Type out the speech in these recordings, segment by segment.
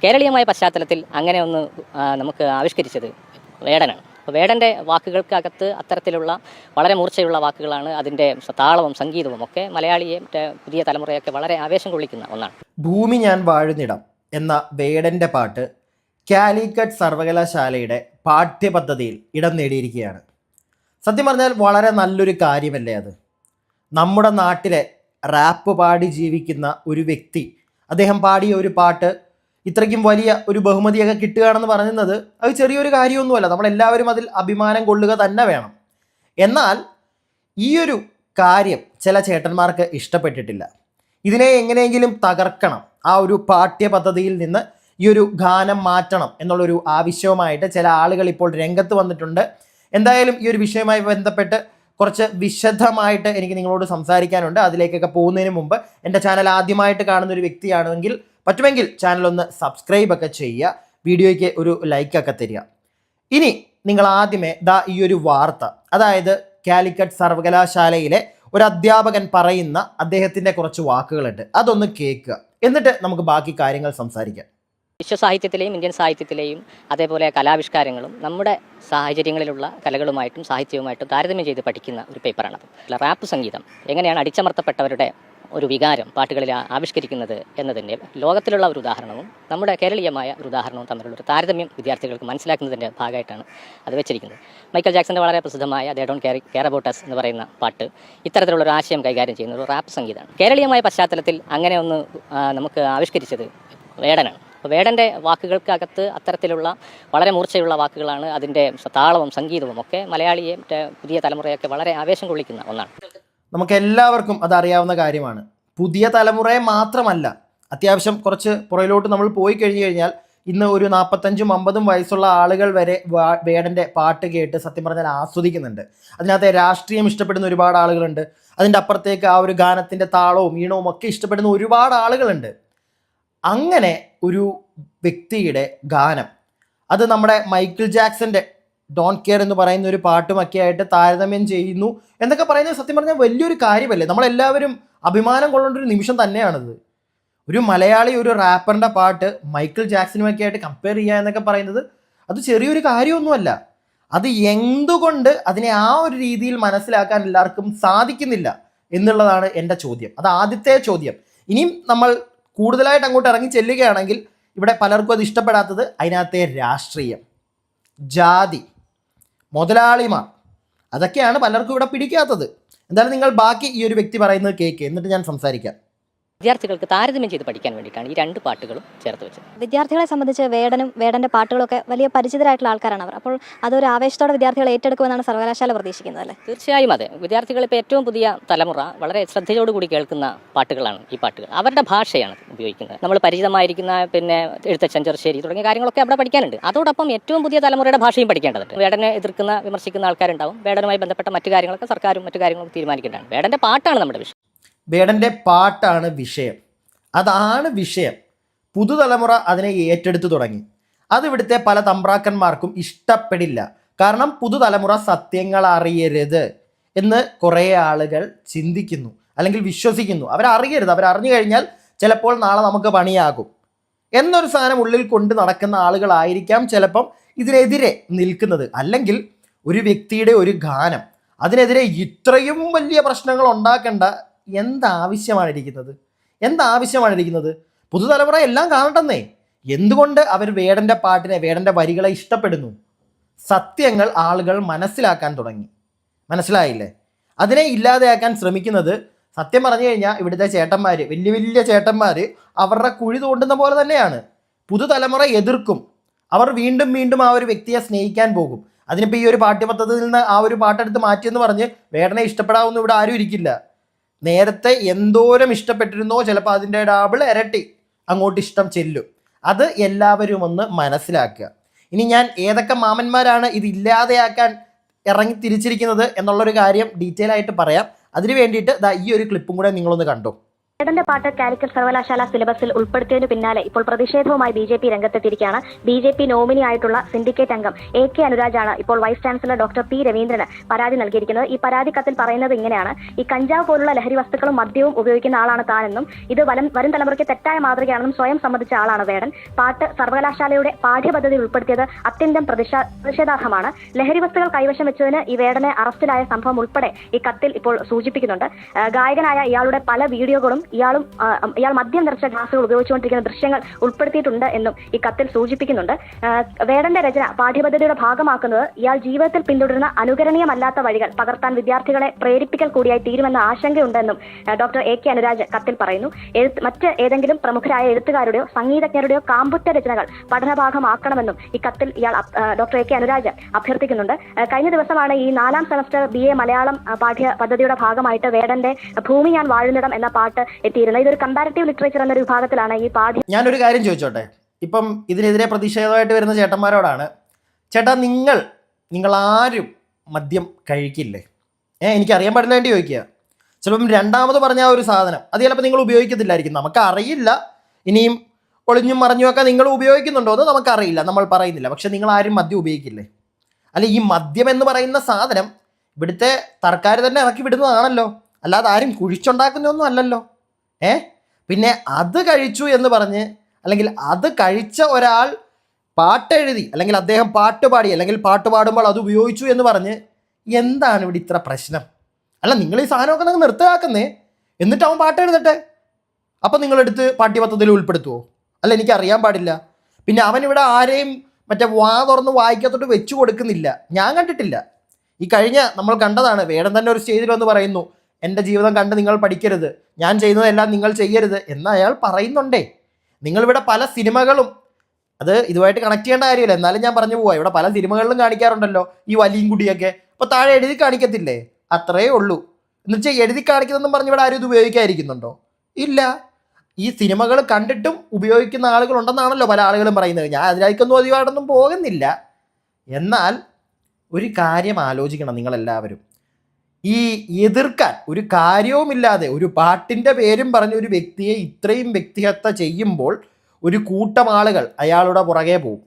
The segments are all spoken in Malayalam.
കേരളീയമായ പശ്ചാത്തലത്തിൽ അങ്ങനെ ഒന്ന് നമുക്ക് ആവിഷ്കരിച്ചത് വേടനാണ്. അപ്പോൾ വേടൻ്റെ വാക്കുകൾക്കകത്ത് അത്തരത്തിലുള്ള വളരെ മൂർച്ചയുള്ള വാക്കുകളാണ്. അതിൻ്റെ താളവും സംഗീതവും ഒക്കെ മലയാളിയെ പുതിയ തലമുറയൊക്കെ വളരെ ആവേശം കൊള്ളിക്കുന്ന ഒന്നാണ്. ഭൂമി ഞാൻ വാഴുന്നിടം എന്ന വേടൻ്റെ പാട്ട് കാലിക്കറ്റ് സർവകലാശാലയുടെ പാഠ്യപദ്ധതിയിൽ ഇടം നേടിയിരിക്കുകയാണ്. സത്യം പറഞ്ഞാൽ വളരെ നല്ലൊരു കാര്യമല്ലേ അത്? നമ്മുടെ നാട്ടിലെ റാപ്പ് പാടി ജീവിക്കുന്ന ഒരു വ്യക്തി, അദ്ദേഹം പാടിയ ഒരു പാട്ട് ഇത്രയ്ക്കും വലിയ ഒരു ബഹുമതിയൊക്കെ കിട്ടുകയാണെന്ന് പറയുന്നത് അത് ചെറിയൊരു കാര്യമൊന്നുമല്ല. നമ്മളെല്ലാവരും അതിൽ അഭിമാനം കൊള്ളുക തന്നെ വേണം. എന്നാൽ ഈ ഒരു കാര്യം ചില ചേട്ടന്മാർക്ക് ഇഷ്ടപ്പെട്ടിട്ടില്ല. ഇതിനെ എങ്ങനെയെങ്കിലും തകർക്കണം, ആ ഒരു പാഠ്യപദ്ധതിയിൽ നിന്ന് ഈ ഒരു ഗാനം മാറ്റണം എന്നുള്ളൊരു ആവശ്യവുമായിട്ട് ചില ആളുകൾ ഇപ്പോൾ രംഗത്ത് വന്നിട്ടുണ്ട്. എന്തായാലും ഈ ഒരു വിഷയവുമായി ബന്ധപ്പെട്ട് കുറച്ച് വിശദമായിട്ട് എനിക്ക് നിങ്ങളോട് സംസാരിക്കാനുണ്ട്. അതിലേക്കൊക്കെ പോകുന്നതിന് മുമ്പ് എൻ്റെ ചാനൽ ആദ്യമായിട്ട് കാണുന്ന ഒരു വ്യക്തിയാണെങ്കിൽ പറ്റുമെങ്കിൽ ചാനൽ ഒന്ന് സബ്സ്ക്രൈബ് ഒക്കെ ചെയ്യുക, വീഡിയോയ്ക്ക് ഒരു ലൈക്കൊക്കെ തരിക. ഇനി നിങ്ങൾ ആദ്യമേ ഈ ഒരു വാർത്ത, അതായത് കാലിക്കറ്റ് സർവകലാശാലയിലെ ഒരു അധ്യാപകൻ പറയുന്ന അദ്ദേഹത്തിൻ്റെ കുറച്ച് വാക്കുകളുണ്ട്, അതൊന്ന് കേൾക്കുക. എന്നിട്ട് നമുക്ക് ബാക്കി കാര്യങ്ങൾ സംസാരിക്കാം. വിശ്വസാഹിത്യത്തിലെയും ഇന്ത്യൻ സാഹിത്യത്തിലെയും അതേപോലെ കലാവിഷ്കാരങ്ങളും നമ്മുടെ സാഹചര്യങ്ങളിലുള്ള കലകളുമായിട്ടും സാഹിത്യവുമായിട്ടും താരതമ്യം ചെയ്ത് പഠിക്കുന്ന ഒരു പേപ്പറാണത്. റാപ്പ് സംഗീതം എങ്ങനെയാണ് അടിച്ചമർത്തപ്പെട്ടവരുടെ ഒരു വികാരം പാട്ടുകളിൽ ആവിഷ്കരിക്കുന്നത് എന്നതിൻ്റെ ലോകത്തിലുള്ള ഒരു ഉദാഹരണവും നമ്മുടെ കേരളീയമായ ഒരു ഉദാഹരണവും തമ്മിലുള്ള ഒരു താരതമ്യം വിദ്യാർത്ഥികൾക്ക് മനസ്സിലാക്കുന്നതിൻ്റെ ഭാഗമായിട്ടാണ് അത് വെച്ചിരിക്കുന്നത്. മൈക്കൽ ജാക്സന്റെ വളരെ പ്രസിദ്ധമായ they don't care about us എന്ന് പറയുന്ന പാട്ട് ഇത്തരത്തിലുള്ള ഒരു ആശയം കൈകാര്യം ചെയ്യുന്ന ഒരു റാപ്പ് സംഗീതമാണ്. കേരളീയമായ പശ്ചാത്തലത്തിൽ അങ്ങനെ ഒന്ന് നമുക്ക് ആവിഷ്കരിച്ചത് വേടനാണ്. അപ്പോൾ വേടൻ്റെ വാക്കുകൾക്കകത്ത് അത്തരത്തിലുള്ള വളരെ മൂർച്ചയുള്ള വാക്കുകളാണ്. അതിൻ്റെ താളവും സംഗീതവും ഒക്കെ മലയാളിയെ പുതിയ തലമുറയൊക്കെ വളരെ ആവേശം കൊള്ളിക്കുന്ന ഒന്നാണ്. നമുക്ക് എല്ലാവർക്കും അതറിയാവുന്ന കാര്യമാണ്. പുതിയ തലമുറയെ മാത്രമല്ല, അത്യാവശ്യം കുറച്ച് പുറയിലോട്ട് നമ്മൾ പോയി കഴിഞ്ഞു കഴിഞ്ഞാൽ ഇന്ന് ഒരു 45-50 വയസ്സുള്ള ആളുകൾ വരെ വേടൻ്റെ പാട്ട് കേട്ട് സത്യം പറഞ്ഞാൽ ആസ്വദിക്കുന്നുണ്ട്. അതിനകത്തെ രാഷ്ട്രീയം ഇഷ്ടപ്പെടുന്ന ഒരുപാട് ആളുകളുണ്ട്. അതിൻ്റെ അപ്പുറത്തേക്ക് ആ ഒരു ഗാനത്തിൻ്റെ താളവും ഈണവും ഒക്കെ ഇഷ്ടപ്പെടുന്ന ഒരുപാട് ആളുകളുണ്ട്. അങ്ങനെ ഒരു വ്യക്തിയുടെ ഗാനം, അത് നമ്മുടെ മൈക്കിൾ ജാക്സന്റെ ഡോണ്ട് കെയർ എന്ന് പറയുന്ന ഒരു പാട്ടുമൊക്കെ ആയിട്ട് താരതമ്യം ചെയ്യുന്നു എന്നൊക്കെ പറയുന്നത് സത്യം പറഞ്ഞാൽ വലിയൊരു കാര്യമല്ലേ? നമ്മളെല്ലാവരും അഭിമാനം കൊള്ളേണ്ട ഒരു നിമിഷം തന്നെയാണത്. ഒരു മലയാളി ഒരു റാപ്പറിൻ്റെ പാട്ട് മൈക്കിൾ ജാക്സനുമൊക്കെ ആയിട്ട് കമ്പയർ ചെയ്യുക എന്നൊക്കെ പറയുന്നത് അത് ചെറിയൊരു കാര്യമൊന്നുമല്ല. അത് എന്തുകൊണ്ട് അതിനെ ആ ഒരു രീതിയിൽ മനസ്സിലാക്കാൻ എല്ലാവർക്കും സാധിക്കുന്നില്ല എന്നുള്ളതാണ് എൻ്റെ ചോദ്യം. അത് ആദ്യത്തെ ചോദ്യം. ഇനിയും നമ്മൾ കൂടുതലായിട്ട് അങ്ങോട്ട് ഇറങ്ങി ചെല്ലുകയാണെങ്കിൽ ഇവിടെ പലർക്കും അത് ഇഷ്ടപ്പെടാത്തത് അതിനകത്തെ രാഷ്ട്രീയം, ജാതി, മുതലാളിമാർ, അതൊക്കെയാണ് പലർക്കും ഇവിടെ പിടിക്കാത്തത്. എന്തായാലും നിങ്ങൾ ബാക്കി ഈ ഒരു വ്യക്തി പറയുന്നത് കേൾക്ക്, എന്നിട്ട് ഞാൻ സംസാരിക്കാം. വിദ്യാർത്ഥികൾക്ക് താരതമ്യം ചെയ്ത് പഠിക്കാൻ വേണ്ടിയിട്ടാണ് ഈ രണ്ട് പാട്ടുകളും ചേർത്ത് വെച്ചത്. വിദ്യാർത്ഥികളെ സംബന്ധിച്ച് വേടൻ്റെ പാട്ടുകളൊക്കെ വലിയ പരിചിതരായിട്ടുള്ള ആൾക്കാരാണ് അവർ. അപ്പോൾ അതൊരു ആവേശത്തോടെ വിദ്യാർത്ഥികൾ ഏറ്റെടുക്കുമെന്നാണ് സർവകലാശാല പ്രതീക്ഷിക്കുന്നത്, അല്ലേ? തീർച്ചയായും അതെ. വിദ്യാർത്ഥികൾ ഇപ്പോൾ ഏറ്റവും പുതിയ തലമുറ വളരെ ശ്രദ്ധയോടുകൂടി കേൾക്കുന്ന പാട്ടുകളാണ് ഈ പാട്ടുകൾ. അവരുടെ ഭാഷയാണ് ഉപയോഗിക്കുന്നത്. നമ്മൾ പരിചിതമായിരിക്കുന്ന എഴുത്തച്ഛൻ, ചെറുശ്ശേരി തുടങ്ങിയ കാര്യങ്ങളൊക്കെ അവിടെ പഠിക്കാനുണ്ട്. അതോടൊപ്പം ഏറ്റവും പുതിയ തലമുറയുടെ ഭാഷയും പഠിക്കേണ്ടതുണ്ട്. വേടനെ എതിർക്കുന്ന വിമർശിക്കുന്ന ആൾക്കാരുണ്ടാവും. വേടനുമായി ബന്ധപ്പെട്ട മറ്റു കാര്യങ്ങളൊക്കെ സർക്കാരും മറ്റു കാര്യങ്ങളും തീരുമാനിക്കേണ്ടതാണ്. വേടൻ്റെ പാട്ടാണ് നമ്മുടെ വിഷയം. വേടൻ്റെ പാട്ടാണ് വിഷയം, അതാണ് വിഷയം. പുതുതലമുറ അതിനെ ഏറ്റെടുത്തു തുടങ്ങി. അത് ഇവിടുത്തെ പല തമ്പ്രാക്കന്മാർക്കും ഇഷ്ടപ്പെടില്ല. കാരണം പുതുതലമുറ സത്യങ്ങൾ അറിയരുത് എന്ന് കുറേ ആളുകൾ ചിന്തിക്കുന്നു, അല്ലെങ്കിൽ വിശ്വസിക്കുന്നു. അവരറിയരുത്, അവരറിഞ്ഞു കഴിഞ്ഞാൽ ചിലപ്പോൾ നാളെ നമുക്ക് പണിയാകും എന്നൊരു സാധനം ഉള്ളിൽ കൊണ്ട് നടക്കുന്ന ആളുകളായിരിക്കാം ചിലപ്പം ഇതിനെതിരെ നിൽക്കുന്നത്. അല്ലെങ്കിൽ ഒരു വ്യക്തിയുടെ ഒരു ഗാനം, അതിനെതിരെ ഇത്രയും വലിയ പ്രശ്നങ്ങൾ ഉണ്ടാക്കേണ്ട എന്താവശ്യമാണിരിക്കുന്നത്? പുതുതലമുറ എല്ലാം കാണട്ടെന്നേ. എന്തുകൊണ്ട് അവർ വേടൻ്റെ പാട്ടിനെ, വേടൻ്റെ വരികളെ ഇഷ്ടപ്പെടുന്നു? സത്യങ്ങൾ ആളുകൾ മനസ്സിലാക്കാൻ തുടങ്ങി. മനസ്സിലായില്ലേ? അതിനെ ഇല്ലാതെയാക്കാൻ ശ്രമിക്കുന്നത് സത്യം പറഞ്ഞു കഴിഞ്ഞാൽ ഇവിടുത്തെ ചേട്ടന്മാർ, വലിയ വലിയ ചേട്ടന്മാർ അവരുടെ കുഴി തോണ്ടുന്ന പോലെ തന്നെയാണ്. പുതുതലമുറ എതിർക്കും. അവർ വീണ്ടും വീണ്ടും ആ ഒരു വ്യക്തിയെ സ്നേഹിക്കാൻ പോകും. അതിനിപ്പോൾ ഈ ഒരു പാഠ്യപദ്ധതിയിൽ നിന്ന് ആ ഒരു പാട്ടെടുത്ത് മാറ്റിയെന്ന് പറഞ്ഞ് വേടനെ ഇഷ്ടപ്പെടാവുന്ന ഇവിടെ ആരും ഇരിക്കില്ല. നേരത്തെ എന്തോരം ഇഷ്ടപ്പെട്ടിരുന്നോ ചിലപ്പോൾ അതിൻ്റെ ഡബിൾ ഇരട്ടി അങ്ങോട്ട് ഇഷ്ടം ചെല്ലും. അത് എല്ലാവരും ഒന്ന് മനസ്സിലാക്കുക. ഇനി ഞാൻ ഏതൊക്കെ മാമന്മാരാണ് ഇത് ഇല്ലാതെയാക്കാൻ ഇറങ്ങി തിരിച്ചിരിക്കുന്നത് എന്നുള്ളൊരു കാര്യം ഡീറ്റെയിൽ ആയിട്ട് പറയാം. അതിന് വേണ്ടിയിട്ട് ഈ ഒരു ക്ലിപ്പും കൂടെ നിങ്ങളൊന്ന് കണ്ടോ. വേടന്റെ പാട്ട് കാലിക്കറ്റ് സർവകലാശാല സിലബസിൽ ഉൾപ്പെടുത്തിയതിനു പിന്നാലെ ഇപ്പോൾ പ്രതിഷേധവുമായി ബി.ജെ.പി. രംഗത്തെത്തിയിരിക്കുകയാണ്. ബി.ജെ.പി. നോമിനി ആയിട്ടുള്ള സിൻഡിക്കേറ്റ് അംഗം എ.കെ. അനുരാജാണ് ഇപ്പോൾ വൈസ് ചാൻസലർ ഡോക്ടർ പി. രവീന്ദ്രന് പരാതി നൽകിയിരിക്കുന്നത്. ഈ പരാതി കത്തിൽ പറയുന്നത് ഇങ്ങനെയാണ്: ഈ കഞ്ചാവ് പോലുള്ള ലഹരി വസ്തുക്കളും മദ്യവും ഉപയോഗിക്കുന്ന ആളാണ് താനെന്നും ഇത് വരും തലമുറയ്ക്ക് തെറ്റായ മാതൃകയാണെന്നും സ്വയം സമ്മതിച്ച ആളാണ് വേടൻ. പാട്ട് സർവകലാശാലയുടെ പാഠ്യപദ്ധതിയിൽ ഉൾപ്പെടുത്തിയത് അത്യന്തം പ്രതിഷേധാർഹമാണ്. ലഹരി വസ്തുക്കൾ കൈവശം വെച്ചതിന് ഈ വേടനെ അറസ്റ്റിലായ സംഭവം ഉൾപ്പെടെ ഈ കത്തിൽ ഇപ്പോൾ സൂചിപ്പിക്കുന്നുണ്ട്. ഗായകനായ ഇയാളുടെ പല വീഡിയോകളും ഇയാൾ മദ്യം നിറച്ച ഗ്ലാസുകൾ ഉപയോഗിച്ചുകൊണ്ടിരിക്കുന്ന ദൃശ്യങ്ങൾ ഉൾപ്പെടുത്തിയിട്ടുണ്ട് എന്നും ഈ കത്തിൽ സൂചിപ്പിക്കുന്നുണ്ട്. വേടന്റെ രചന പാഠ്യപദ്ധതിയുടെ ഭാഗമാക്കുന്നത് ഇയാൾ ജീവിതത്തിൽ പിന്തുടരുന്ന അനുകരണീയമല്ലാത്ത വഴികൾ പകർത്താൻ വിദ്യാർത്ഥികളെ പ്രേരിപ്പിക്കൽ കൂടിയായി തീരുമെന്ന ആശങ്കയുണ്ടെന്നും ഡോക്ടർ എ.കെ. അനുരാജ് കത്തിൽ പറയുന്നു. മറ്റ് ഏതെങ്കിലും പ്രമുഖരായ എഴുത്തുകാരുടെയോ സംഗീതജ്ഞരുടെയോ കാമ്പുറ്റ രചനകൾ പഠനഭാഗമാക്കണമെന്നും ഈ കത്തിൽ ഇയാൾ ഡോക്ടർ എ.കെ. അനുരാജ് അഭ്യർത്ഥിക്കുന്നുണ്ട്. കഴിഞ്ഞ ദിവസമാണ് ഈ 4ാം സെമസ്റ്റർ BA മലയാളം പാഠ്യ പദ്ധതിയുടെ ഭാഗമായിട്ട് വേടന്റെ ഭൂമി ഞാൻ വാഴുന്നിടം എന്ന പാട്ട് എത്തിയിരുന്നത്. ഇതൊരു കമ്പാരിറ്റീവ് ലിറ്ററേച്ചർ എന്നൊരു വിഭാഗത്തിലാണ് ഈ പാഠ്യ. ഞാനൊരു കാര്യം ചോദിച്ചോട്ടെ, ഇപ്പം ഇതിനെതിരെ പ്രതിഷേധമായിട്ട് വരുന്ന ചേട്ടന്മാരോടാണ്, ചേട്ടാ നിങ്ങളാരും മദ്യം കഴിക്കില്ലേ? എനിക്കറിയാൻ പാടില്ല വേണ്ടി ചോദിക്കുക. ചിലപ്പം രണ്ടാമത് പറഞ്ഞ ആ ഒരു സാധനം അത് ചിലപ്പോൾ നിങ്ങൾ ഉപയോഗിക്കത്തില്ലായിരിക്കും, നമുക്കറിയില്ല. ഇനിയും ഒളിഞ്ഞും മറിഞ്ഞുമൊക്കെ നിങ്ങൾ ഉപയോഗിക്കുന്നുണ്ടോ എന്ന് നമുക്കറിയില്ല, നമ്മൾ പറയുന്നില്ല. പക്ഷെ നിങ്ങളാരും മദ്യം ഉപയോഗിക്കില്ലേ? അല്ല, ഈ മദ്യം എന്ന് പറയുന്ന സാധനം ഇവിടുത്തെ സർക്കാർ തന്നെ ഇറക്കി വിടുന്നതാണല്ലോ, അല്ലാതെ ആരും കുഴിച്ചുണ്ടാക്കുന്നൊന്നും അല്ലല്ലോ. പിന്നെ അത് കഴിച്ചു എന്ന് പറഞ്ഞ്, അല്ലെങ്കിൽ അത് കഴിച്ച ഒരാൾ പാട്ടെഴുതി, അല്ലെങ്കിൽ അദ്ദേഹം പാട്ട് പാടി, അല്ലെങ്കിൽ പാട്ട് പാടുമ്പോൾ അത് ഉപയോഗിച്ചു എന്ന് പറഞ്ഞ് എന്താണ് ഇവിടെ ഇത്ര പ്രശ്നം? അല്ല, നിങ്ങൾ ഈ സാധനമൊക്കെ നിങ്ങൾ നിർത്തലാക്കുന്നേ, എന്നിട്ട് അവൻ പാട്ട് എഴുതട്ടെ. അപ്പം നിങ്ങളെടുത്ത് പാഠ്യപദ്ധതിയിൽ ഉൾപ്പെടുത്തുമോ? അല്ല, എനിക്കറിയാൻ പാടില്ല. പിന്നെ അവനിവിടെ ആരെയും മറ്റേ വാ തുറന്ന് വായിക്കത്തോട്ട് വെച്ചു കൊടുക്കുന്നില്ല, ഞാൻ കണ്ടിട്ടില്ല. ഈ കഴിഞ്ഞ നമ്മൾ കണ്ടതാണ്, വേടൻ തന്നെ ഒരു സ്റ്റേജിൽ വന്ന് പറയുന്നു, എൻ്റെ ജീവിതം കണ്ട് നിങ്ങൾ പഠിക്കരുത്, ഞാൻ ചെയ്യുന്നതെല്ലാം നിങ്ങൾ ചെയ്യരുത് എന്ന് അയാൾ പറയുന്നുണ്ടേ. നിങ്ങളിവിടെ പല സിനിമകളും, അത് ഇതുമായിട്ട് കണക്ട് ചെയ്യേണ്ട കാര്യമില്ല, എന്നാലും ഞാൻ പറഞ്ഞു പോവാം, ഇവിടെ പല സിനിമകളിലും കാണിക്കാറുണ്ടല്ലോ ഈ വലിയും കുടിയൊക്കെ. അപ്പോൾ താഴെ എഴുതി കാണിക്കത്തില്ലേ? അത്രയേ ഉള്ളൂ. എന്നുവെച്ചാൽ എഴുതി കാണിക്കുന്നതെന്നും പറഞ്ഞ് ഇവിടെ ആരും ഇത് ഉപയോഗിക്കാതിരിക്കുന്നുണ്ടോ? ഇല്ല. ഈ സിനിമകൾ കണ്ടിട്ടും ഉപയോഗിക്കുന്ന ആളുകളുണ്ടെന്നാണല്ലോ പല ആളുകളും പറയുന്നത്. ഞാൻ അതിലേക്കൊന്നും അധികമായിട്ടൊന്നും പോകുന്നില്ല. എന്നാൽ ഒരു കാര്യം ആലോചിക്കണം നിങ്ങളെല്ലാവരും. ഈ എതിർക്കാൻ ഒരു കാര്യവുമില്ലാതെ ഒരു പാട്ടിൻ്റെ പേരും പറഞ്ഞ ഒരു വ്യക്തിയെ ഇത്രയും വ്യക്തിഹത്യ ചെയ്യുമ്പോൾ ഒരു കൂട്ടം ആളുകൾ അയാളുടെ പുറകെ പോകും.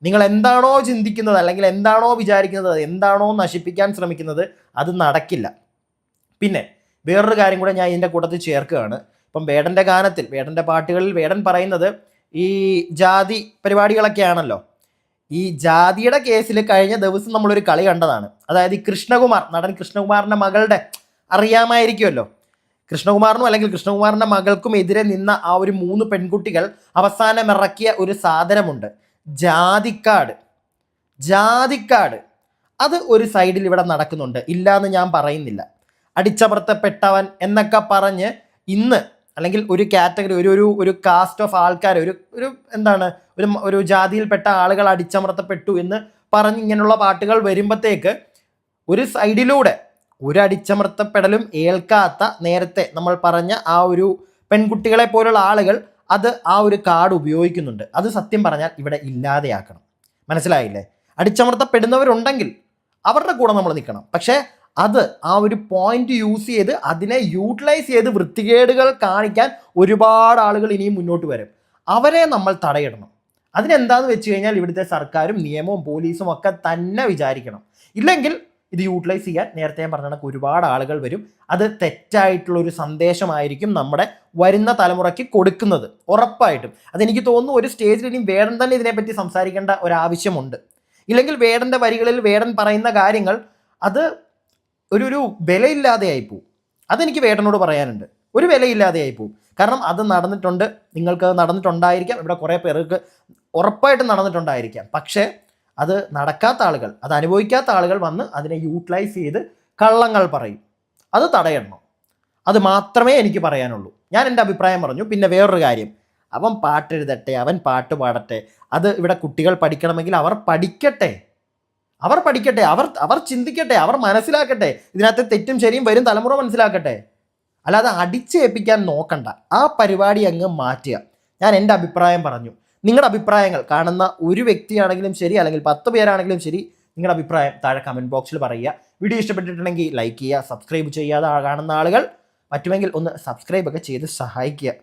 നിങ്ങൾ എന്താണോ ചിന്തിക്കുന്നത്, അല്ലെങ്കിൽ എന്താണോ വിചാരിക്കുന്നത്, എന്താണോ നശിപ്പിക്കാൻ ശ്രമിക്കുന്നത്, അത് നടക്കില്ല. പിന്നെ വേറൊരു കാര്യം കൂടെ ഞാൻ ഇതിൻ്റെ കൂട്ടത്തിൽ ചേർക്കുകയാണ്. ഇപ്പം വേടൻ്റെ ഗാനത്തിൽ, വേടൻ്റെ പാട്ടുകളിൽ വേടൻ പറയുന്നത് ഈ ജാതി പരിപാടികളൊക്കെയാണല്ലോ. ഈ ജാതിയുടെ കേസിൽ കഴിഞ്ഞ ദിവസം നമ്മളൊരു കളി കണ്ടതാണ്. അതായത് ഈ കൃഷ്ണകുമാർ, നടൻ കൃഷ്ണകുമാറിൻ്റെ മകളുടെ, അറിയാമായിരിക്കുമല്ലോ, കൃഷ്ണകുമാറിനും അല്ലെങ്കിൽ കൃഷ്ണകുമാറിൻ്റെ മകൾക്കും എതിരെ നിന്ന ആ ഒരു 3 പെൺകുട്ടികൾ അവസാനം ഇറക്കിയ ഒരു സാധനമുണ്ട്, ജാതിക്കാട്. അത് ഒരു സൈഡിൽ ഇവിടെ നടക്കുന്നുണ്ട്, ഇല്ലയെന്ന് ഞാൻ പറയുന്നില്ല. അടിച്ചമർത്തപ്പെട്ടവൻ എന്നൊക്കെ പറഞ്ഞ് ഇന്ന്, അല്ലെങ്കിൽ ഒരു കാറ്റഗറി, ഒരു കാസ്റ്റ് ഓഫ് ആൾക്കാർ, ഒരു എന്താണ്, ഒരു ജാതിയിൽപ്പെട്ട ആളുകൾ അടിച്ചമർത്തപ്പെട്ടു എന്ന് പറഞ്ഞ് ഇങ്ങനെയുള്ള പാട്ടുകൾ വരുമ്പോഴത്തേക്ക് ഒരു സൈഡിലൂടെ ഒരു അടിച്ചമർത്തപ്പെടലും ഏൽക്കാത്ത, നേരത്തെ നമ്മൾ പറഞ്ഞ ആ ഒരു പെൺകുട്ടികളെ പോലുള്ള ആളുകൾ അത് ആ ഒരു കാർഡ് ഉപയോഗിക്കുന്നുണ്ട്. അത് സത്യം പറഞ്ഞാൽ ഇവിടെ ഇല്ലാതെയാക്കണം. മനസ്സിലായില്ലേ? അടിച്ചമർത്തപ്പെടുന്നവരുണ്ടെങ്കിൽ അവരുടെ കൂടെ നമ്മൾ നിൽക്കണം. പക്ഷേ അത് ആ ഒരു പോയിന്റ് യൂസ് ചെയ്ത് അതിനെ യൂട്ടിലൈസ് ചെയ്ത് വൃത്തികേടുകൾ കാണിക്കാൻ ഒരുപാട് ആളുകൾ ഇനിയും മുന്നോട്ട് വരും. അവരെ നമ്മൾ തടയിടണം. അതിനെന്താണെന്ന് വെച്ച് കഴിഞ്ഞാൽ ഇവിടുത്തെ സർക്കാരും നിയമവും പോലീസും ഒക്കെ തന്നെ വിചാരിക്കണം. ഇല്ലെങ്കിൽ ഇത് യൂട്ടിലൈസ് ചെയ്യാൻ നേരത്തെ ഞാൻ പറഞ്ഞ കണക്ക് ഒരുപാട് ആളുകൾ വരും. അത് തെറ്റായിട്ടുള്ളൊരു സന്ദേശമായിരിക്കും നമ്മുടെ വരുന്ന തലമുറയ്ക്ക് കൊടുക്കുന്നത്, ഉറപ്പായിട്ടും. അതെനിക്ക് തോന്നുന്നു ഒരു സ്റ്റേജിൽ ഇനി വേടൻ തന്നെ ഇതിനെപ്പറ്റി സംസാരിക്കേണ്ട ഒരാവശ്യമുണ്ട്. ഇല്ലെങ്കിൽ വേടൻ്റെ വരികളിൽ വേടൻ പറയുന്ന കാര്യങ്ങൾ അത് ഒരു വിലയില്ലാതെയായി പോവും. അതെനിക്ക് വേടനോട് പറയാനുണ്ട്. ഒരു വിലയില്ലാതെയായി പോവും. കാരണം അത് നടന്നിട്ടുണ്ട്, നിങ്ങൾക്ക് നടന്നിട്ടുണ്ടായിരിക്കാം, ഇവിടെ കുറേ പേർക്ക് ഉറപ്പായിട്ടും നടന്നിട്ടുണ്ടായിരിക്കാം. പക്ഷേ അത് നടക്കാത്ത ആളുകൾ, അത് അനുഭവിക്കാത്ത ആളുകൾ വന്ന് അതിനെ യൂട്ടിലൈസ് ചെയ്ത് കള്ളങ്ങൾ പറയും. അത് തടയണം. അത് മാത്രമേ എനിക്ക് പറയാനുള്ളൂ. ഞാൻ എൻ്റെ അഭിപ്രായം പറഞ്ഞു. പിന്നെ വേറൊരു കാര്യം, അവൻ പാട്ടെഴുതട്ടെ, അവൻ പാട്ട് പാടട്ടെ, അത് ഇവിടെ കുട്ടികൾ പഠിക്കണമെങ്കിൽ അവർ പഠിക്കട്ടെ, അവർ ചിന്തിക്കട്ടെ, അവർ മനസ്സിലാക്കട്ടെ, ഇതിനകത്ത് തെറ്റും ശരിയും വരും തലമുറ മനസ്സിലാക്കട്ടെ. അല്ലാതെ അടിച്ചേൽപ്പിക്കാൻ നോക്കണ്ട. ആ പരിപാടി അങ്ങ് മാറ്റുക. ഞാൻ എൻ്റെ അഭിപ്രായം പറഞ്ഞു. നിങ്ങളുടെ അഭിപ്രായങ്ങൾ, കാണുന്ന ഒരു വ്യക്തിയാണെങ്കിലും ശരി, അല്ലെങ്കിൽ 10 പേരാണെങ്കിലും ശരി, നിങ്ങളുടെ അഭിപ്രായം താഴെ കമൻറ്റ് ബോക്സിൽ പറയുക. വീഡിയോ ഇഷ്ടപ്പെട്ടിട്ടുണ്ടെങ്കിൽ ലൈക്ക് ചെയ്യുക, സബ്സ്ക്രൈബ് ചെയ്യാതെ കാണുന്ന ആളുകൾ പറ്റുമെങ്കിൽ ഒന്ന് സബ്സ്ക്രൈബ് ഒക്കെ ചെയ്ത് സഹായിക്കുക.